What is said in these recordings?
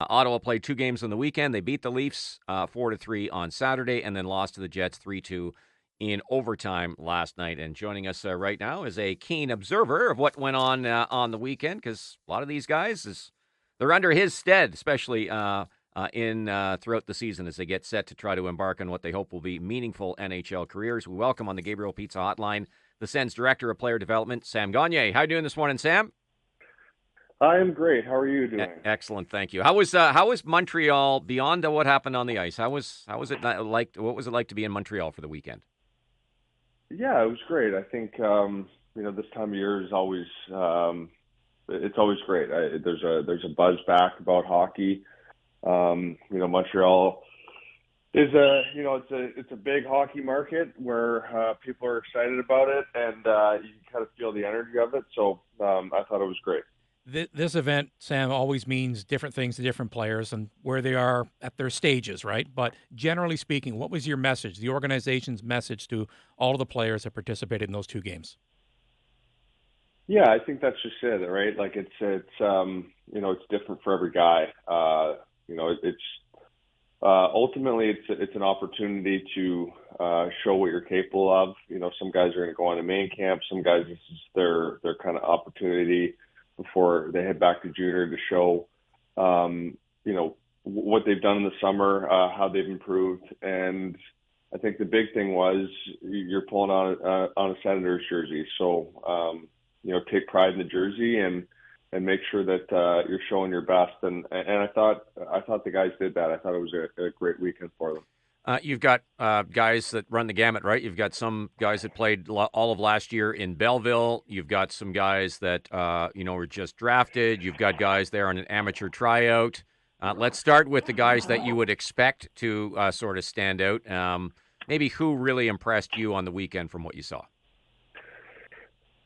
Ottawa played 2 games on the weekend. They beat the Leafs 4-3 on Saturday and then lost to the Jets 3-2 in overtime last night. And joining us right now is a keen observer of what went on the weekend, because a lot of these guys, they're under his stead, especially in throughout the season as they get set to try to embark on what they hope will be meaningful NHL careers. We welcome on the Gabriel Pizza Hotline the Sens Director of Player Development, Sam Gagne. How are you doing this morning, Sam? I am great. How are you doing? Excellent, thank you. How was Montreal beyond what happened on the ice? How was it like? What was it like to be in Montreal for the weekend? Yeah, it was great. I think this time of year is always it's always great. There's a buzz back about hockey. Montreal is it's a big hockey market where people are excited about it, and you can kind of feel the energy of it. So I thought it was great. This event, Sam, always means different things to different players and where they are at their stages, right? But generally speaking, what was your message, the organization's message to all of the players that participated in those 2 games? Yeah, I think that's just it, right? Like it's different for every guy. It's ultimately it's an opportunity to show what you're capable of. Some guys are going to go on to main camp. Some guys, this is their kind of opportunity before they head back to junior to show what they've done in the summer, how they've improved. And I think the big thing was you're pulling on a Senators jersey, so take pride in the jersey and make sure that you're showing your best. And I thought the guys did that. I thought it was a great weekend for them. You've got guys that run the gamut, right? You've got some guys that played all of last year in Belleville. You've got some guys that were just drafted. You've got guys there on an amateur tryout. Let's start with the guys that you would expect to sort of stand out. Maybe who really impressed you on the weekend from what you saw?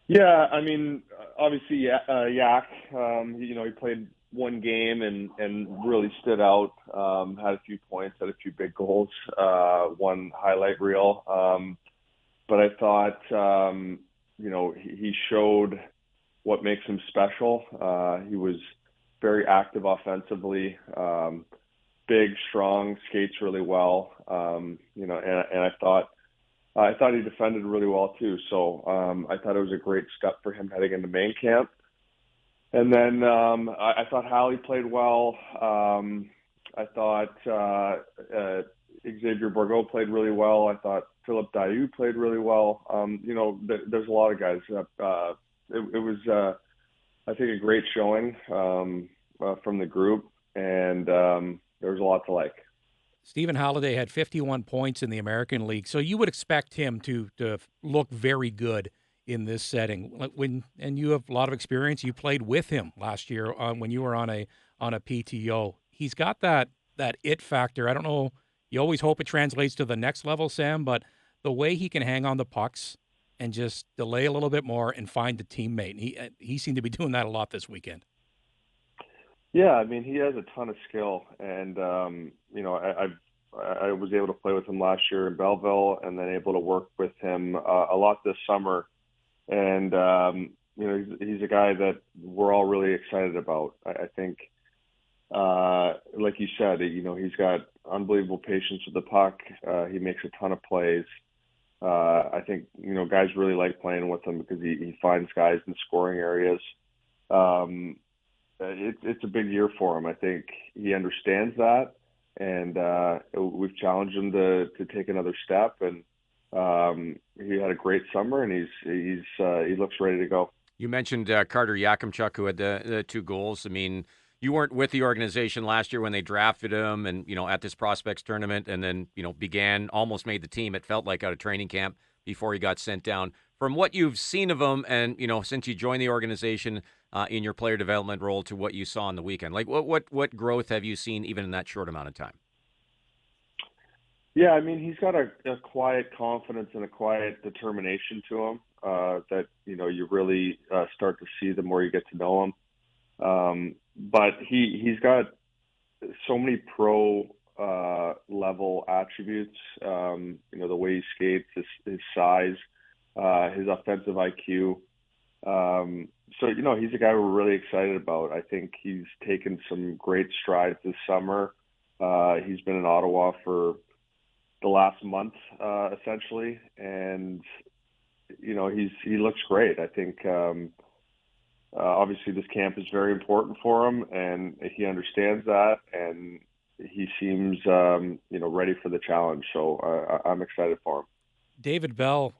Yeah, I mean, obviously, Yak. He played one game and really stood out. Had a few points, had a few big goals, one highlight reel. But I thought, he showed what makes him special. He was very active offensively, big, strong, skates really well. And I thought he defended really well too. So I thought it was a great step for him heading into main camp. And then I thought Halliday played well. I thought Xavier Bourgault played really well. I thought Philippe Dayu played really well. There's a lot of guys. It was, I think, a great showing from the group, and there was a lot to like. Stephen Halliday had 51 points in the American League, so you would expect him to look very good in this setting. And you have a lot of experience. You played with him last year when you were on a PTO. He's got that it factor. I don't know. You always hope it translates to the next level, Sam, but the way he can hang on the pucks and just delay a little bit more and find the teammate. He seemed to be doing that a lot this weekend. Yeah, I mean, he has a ton of skill, and I was able to play with him last year in Belleville, and then able to work with him a lot this summer. And he's a guy that we're all really excited about. I think, like you said, he's got unbelievable patience with the puck. He makes a ton of plays. I think guys really like playing with him because he finds guys in scoring areas. It's a big year for him. I think he understands that, and we've challenged him to take another step. And he had a great summer, and he looks ready to go. You mentioned Carter Yakamchuk, who had the 2 goals. I mean, you weren't with the organization last year when they drafted him, and at this prospects tournament, and then almost made the team. It felt like out of training camp before he got sent down. From what you've seen of him, and since you joined the organization in your player development role, to what you saw on the weekend, like what growth have you seen even in that short amount of time? Yeah, I mean, he's got a quiet confidence and a quiet determination to him that you really start to see the more you get to know him. But he's got so many pro level attributes. The way he skates, his size, his offensive IQ. So, he's a guy we're really excited about. I think he's taken some great strides this summer. He's been in Ottawa for the last month, essentially, and he looks great. I think obviously this camp is very important for him, and he understands that, and he seems ready for the challenge. So I'm excited for him. David Bell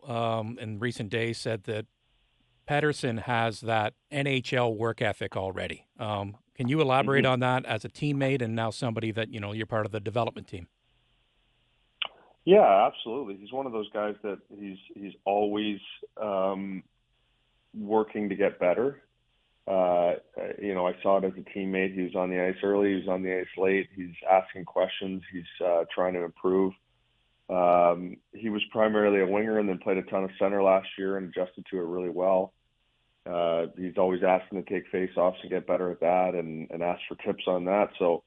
in recent days said that Pettersson has that NHL work ethic already. Can you elaborate on that as a teammate and now somebody that you're part of the development team? Yeah, absolutely. He's one of those guys that he's always working to get better. I saw it as a teammate. He was on the ice early. He was on the ice late. He's asking questions. He's trying to improve. He was primarily a winger and then played a ton of center last year and adjusted to it really well. He's always asking to take face-offs and get better at that and ask for tips on that. So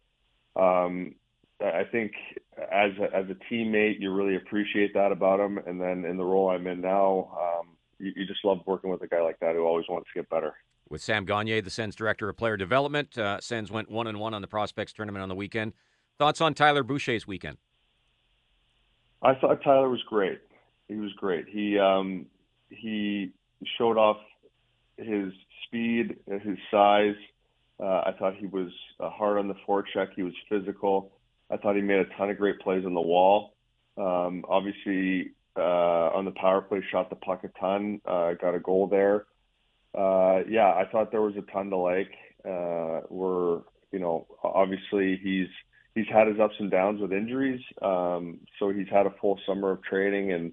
I think as a teammate, you really appreciate that about him. And then in the role I'm in now, you just love working with a guy like that who always wants to get better. With Sam Gagne, the Sens Director of Player Development, Sens went 1-1 on the Prospects Tournament on the weekend. Thoughts on Tyler Boucher's weekend? I thought Tyler was great. He was great. He showed off his speed, his size. I thought he was hard on the forecheck. He was physical. I thought he made a ton of great plays on the wall. Obviously, on the power play, shot the puck a ton, got a goal there. I thought there was a ton to like. Obviously he's had his ups and downs with injuries. So he's had a full summer of training and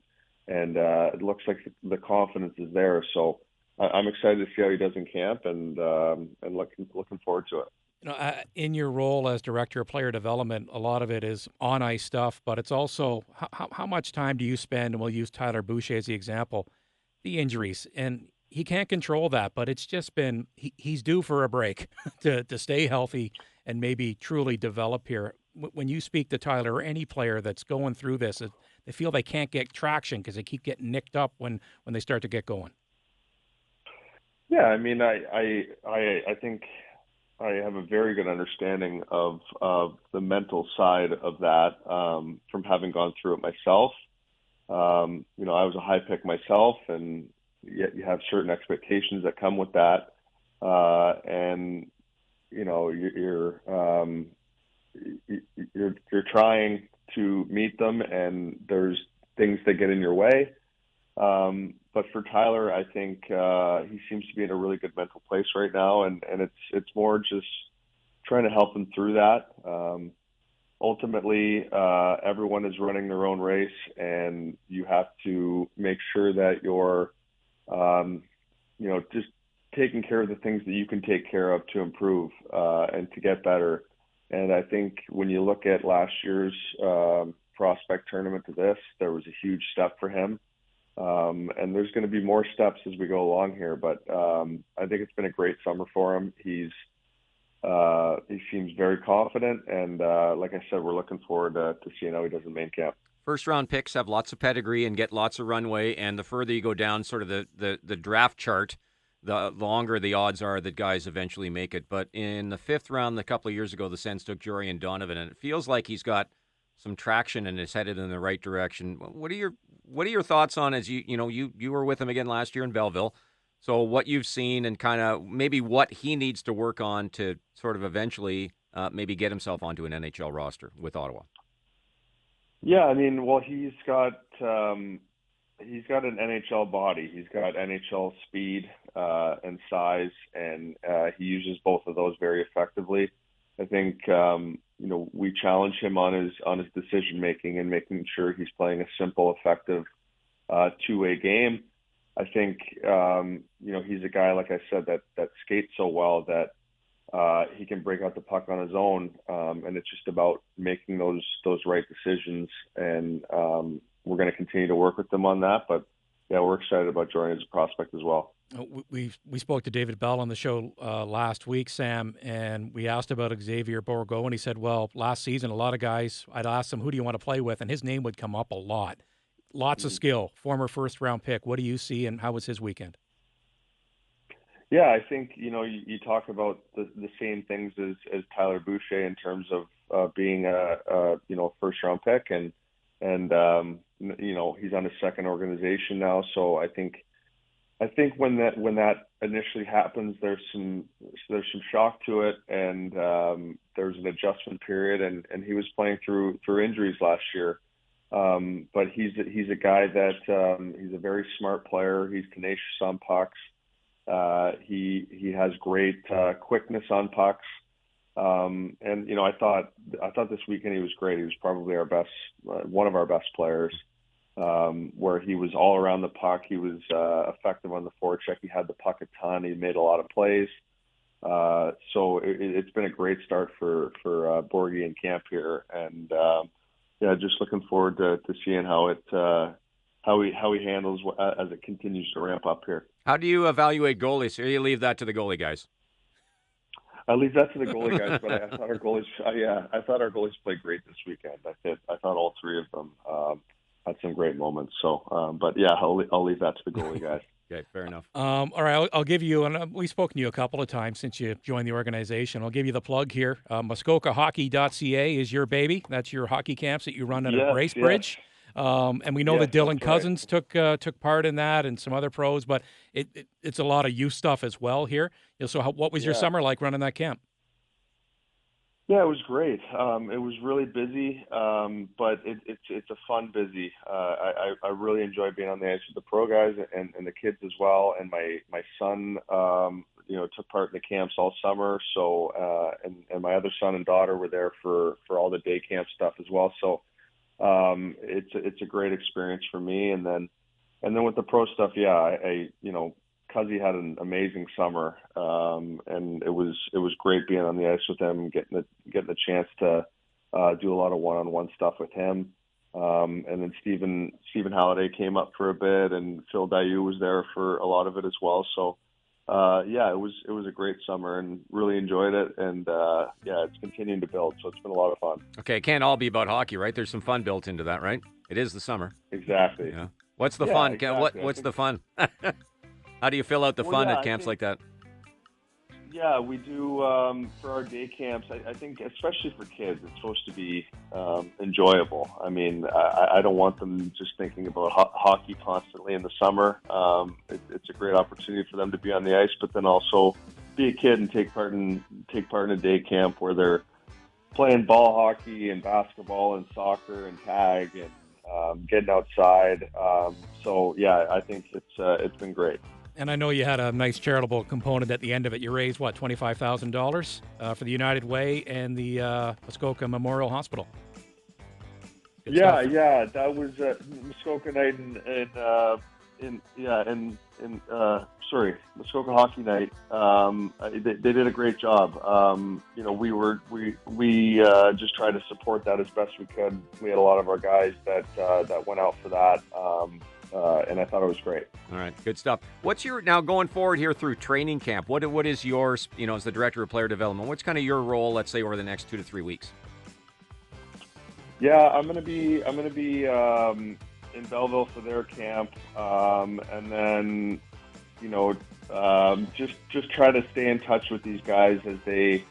it looks like the confidence is there. So I'm excited to see how he does in camp and looking forward to it. In your role as Director of Player Development, a lot of it is on-ice stuff, but it's also how much time do you spend, and we'll use Tyler Boucher as the example, the injuries. And he can't control that, but it's just been he's due for a break to stay healthy and maybe truly develop here. When you speak to Tyler or any player that's going through this, they feel they can't get traction because they keep getting nicked up when they start to get going. Yeah, I mean, I think I have a very good understanding of the mental side of that from having gone through it myself. I was a high pick myself, and yet you have certain expectations that come with that, and you're trying to meet them, and there's things that get in your way. But for Tyler, I think he seems to be in a really good mental place right now, and it's more just trying to help him through that. Ultimately, everyone is running their own race, and you have to make sure that you're just taking care of the things that you can take care of to improve and to get better. And I think when you look at last year's prospect tournament to this, there was a huge step for him. And there's going to be more steps as we go along here. But I think it's been a great summer for him. He seems very confident. And like I said, we're looking forward to seeing how he does in main camp. First-round picks have lots of pedigree and get lots of runway, and the further you go down sort of the draft chart, the longer the odds are that guys eventually make it. But in the fifth round a couple of years ago, the Sens took Donovan, and it feels like he's got some traction and is headed in the right direction. What are your thoughts on, as you were with him again last year in Belleville, so what you've seen and kind of maybe what he needs to work on to sort of eventually maybe get himself onto an NHL roster with Ottawa? Yeah, I mean, well, he's got an NHL body. He's got NHL speed and size, and he uses both of those very effectively. I think we challenge him on his decision making and making sure he's playing a simple, effective two-way game. I think he's a guy, like I said, that skates so well that he can break out the puck on his own, and it's just about making those right decisions. And we're going to continue to work with them on that. But yeah, we're excited about joining as a prospect as well. We spoke to David Bell on the show last week, Sam, and we asked about Xavier Bourgault, and he said, well, last season, a lot of guys, I'd ask them, who do you want to play with? And his name would come up a lot. Lots of skill, former first-round pick. What do you see, and how was his weekend? Yeah, I think you talk about the same things as Tyler Boucher in terms of being a first round pick, and he's on his second organization now. So I think when that initially happens, there's some shock to it, and there's an adjustment period, and he was playing through injuries last year. But he's a guy that he's a very smart player. He's tenacious on pucks. He has great quickness on pucks. And I thought this weekend he was great. He was probably one of our best players. Where he was all around the puck. He was effective on the forecheck. He had the puck a ton. He made a lot of plays. So it's been a great start for Borgie in camp here, and just looking forward to seeing how he handles as it continues to ramp up here. How do you evaluate goalies? Or you leave that to the goalie guys? I leave that to the goalie guys, but I thought our goalies. I thought our goalies played great this weekend. I thought all three of them had some great moments. So, I'll leave that to the goalie guys. Okay, fair enough. All right, I'll give you, and we've spoken to you a couple of times since you joined the organization. I'll give you the plug here. MuskokaHockey.ca is your baby. That's your hockey camps that you run at Bracebridge. And we know that Dylan Cousins took part in that, and some other pros, but it's a lot of youth stuff as well here. So what was your summer like running that camp? Yeah, it was great. It was really busy, but it's a fun busy. I really enjoy being on the ice with the pro guys and the kids as well. And my son, took part in the camps all summer. So and my other son and daughter were there for all the day camp stuff as well. So it's a great experience for me. And then with the pro stuff, Cuzzy had an amazing summer, and it was great being on the ice with him, getting the chance to do a lot of one-on-one stuff with him. And then Stephen Halliday came up for a bit, and Phil Dayu was there for a lot of it as well. So it was a great summer, and really enjoyed it. And it's continuing to build, so it's been a lot of fun. Okay, it can't all be about hockey, right? There's some fun built into that, right? It is the summer. Exactly. Yeah. What's the fun? Exactly. What's the fun? How do you fill out the fun at camps like that? Yeah, we do for our day camps. I think, especially for kids, it's supposed to be enjoyable. I mean, I don't want them just thinking about hockey constantly in the summer. It's a great opportunity for them to be on the ice, but then also be a kid and take part in a day camp where they're playing ball hockey and basketball and soccer and tag and getting outside. I think it's been great. And I know you had a nice charitable component at the end of it. You raised, $25,000 for the United Way and the Muskoka Memorial Hospital. Good stuff. That was Muskoka night Muskoka Hockey Night. They did a great job. We just tried to support that as best we could. We had a lot of our guys that went out for that. And I thought it was great. All right, good stuff. What's now going forward here through training camp? What is yours? As the director of player development, what's kind of your role? Let's say over the next 2 to 3 weeks. Yeah, I'm gonna be in Belleville for their camp, and then just try to stay in touch with these guys as they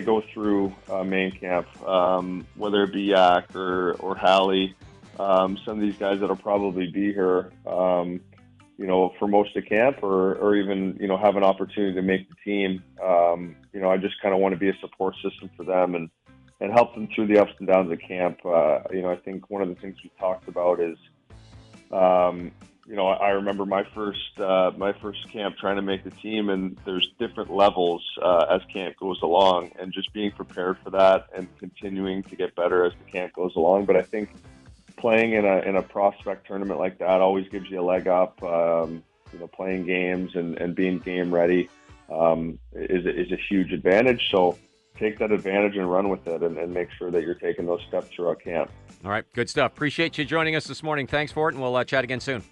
go through main camp, whether it be Yak or Hallie. Some of these guys that'll probably be here, for most of camp, or even have an opportunity to make the team. I just kind of want to be a support system for them and help them through the ups and downs of camp. I think one of the things we talked about is, I remember my first camp trying to make the team, and there's different levels as camp goes along, and just being prepared for that and continuing to get better as the camp goes along. But I think playing in a prospect tournament like that always gives you a leg up. Playing games and being game ready is a huge advantage. So take that advantage and run with it, and make sure that you're taking those steps throughout camp. All right, good stuff. Appreciate you joining us this morning. Thanks for it, and we'll chat again soon.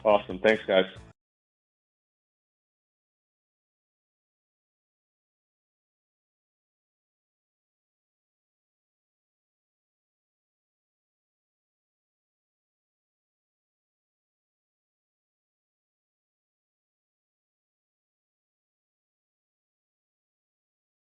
Awesome. Thanks, guys.